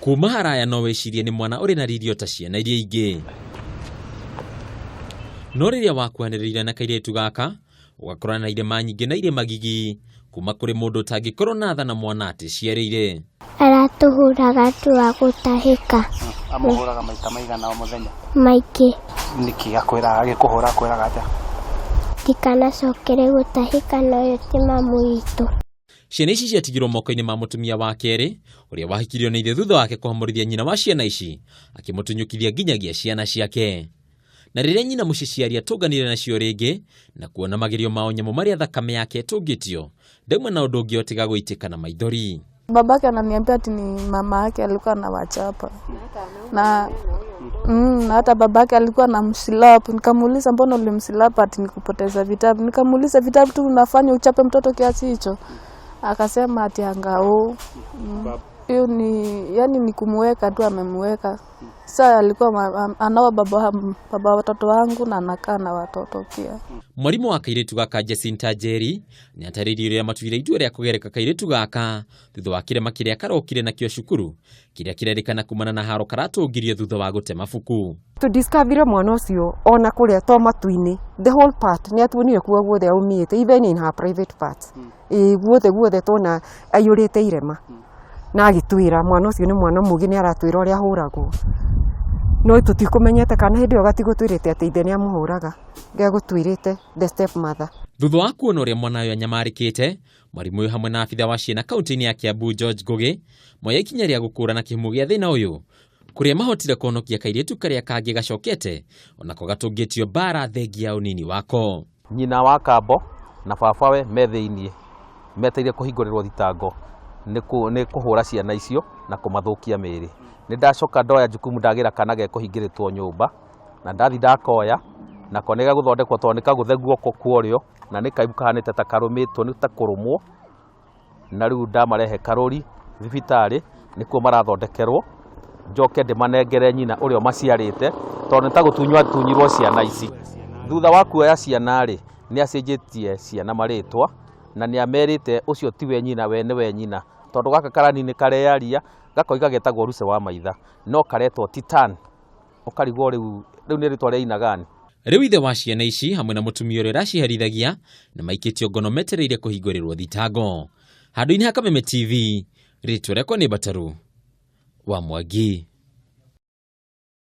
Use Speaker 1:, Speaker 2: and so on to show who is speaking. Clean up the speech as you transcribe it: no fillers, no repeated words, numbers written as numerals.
Speaker 1: kuma haraya no wecirie ni mwana uri na ririo ta ciana iria ingi. No riria wakuhanĩrĩire na kairitu gaka ugakorana na irema nyingĩ na irema gigi kuma kuri mundu utangikorwo na tha na mwana ateciariire.
Speaker 2: Aratuhuraga tuwa gutahika.
Speaker 3: Amuhuraga maita maigana o muthenya?
Speaker 2: Maingĩ.
Speaker 3: Niki gakwira agikuhura kwiraga atia?
Speaker 2: Ndikanacokere gutahika na uyu ti mamu witũ.
Speaker 1: Ciana ici ciatigirwo moko-ini ma mutumia wa keeri uria wahikirio ni ithe thutha wake kuhamurithia nyina wa ciana ici akimutunyukithia nginyagia ciana ciake. Na riria nyina muciciari atunganire nacio ringi na kuona magerio mao nyamu maria thakame yake itangitio, ndauma na undu ungi otiga guitika na maithori.
Speaker 4: Babake ananiambia ati ni mama yake alikuwa anawachapa. Na hata babake alikuwa na msilapu. Nikamuuliza mbona ulimsilapu? Ati nikupoteza vitabu. Nikamuuliza vitabu tu unafanya uchape mtoto kiasi hicho? Akasema ati angao. Hiyo ni yani ni kumweka tu, amemweka. Sasa alikuwa anawa baba watoto wangu na anakaa na watoto pia.
Speaker 1: Mwarimu wa kairitu gaka agicitungia ni atarĩirie ũrĩa matuire itua rĩa kũgereka kairitu gaka thutha wa kĩrema kĩrĩa karokire nakĩo cukuru kĩrĩa kĩrerĩkana kumana na haaro karatũngirie thutha wa gũte mabuku.
Speaker 5: Tudiscover mwana ũcio ona kũrĩa to matu-ini, the whole part nĩ atuonire kuo guothe aumĩte, even in her private parts. Guothe tona aiyũrĩte irema. Na agĩtwĩra mwana ũcio nĩ mwana mũgi, nĩ aratwĩra ũrĩa ahũragwo. No tutikumenyete kana hindi ogatigutwirite ati ithe ni amuhuraga gya gutwirite the step mother.
Speaker 1: Thutha wa kuona uria mwana uyu anyamarikite, mwarimu uyu hamwe na abitha wa Ciana kaunti-ini ya Kiambu George Ngugi moya ikinya ria gukũrana kihumo gĩa thĩna ũyũ kuria mahotire kuhonokia kairitu karia kangi gacokete onako gatungitio bara thengia unini wako.
Speaker 6: Nyina wa kambo na babawe me thĩinĩ meteire kũhingũrĩrwo thitango nĩ kũhũra ciana icio na kũmathukia mĩĩrĩ. Nindacoka ndoya jukumu ndagira kana gekũhingĩrĩtwo nyũmba na ndathi ndakoya na konega guthondekwo to nikaguthegu guoko kuorio na nikaibu kahanite ta karumitwo ni ta kurumwo na riu ndamarehe Karuri thibitari nikuo marathondekerwo njoke ndimanengere nyina urio maciarite to nitagutunywa tunyirwo ciana ici. Thutha wa kuoya ciana ri ni acenjetie ciana maritwa na ni amerite ucio tiwe nyina, we niwe nyina, tondu gaka karani ni kareyaria gakoiga getagwo ruce wa maitha no karetwo titan ukarigwo riu ni ritwa ria inagani.
Speaker 1: Riu ithe wa ciana ici hamwe na mutumia uria raciherithagia na maikitio ngono metereire kuhingũrĩrwo thitango. Handũ-inĩ ha Kameme TV, ritwa rĩakwa nĩ Bataru wa Mwangi.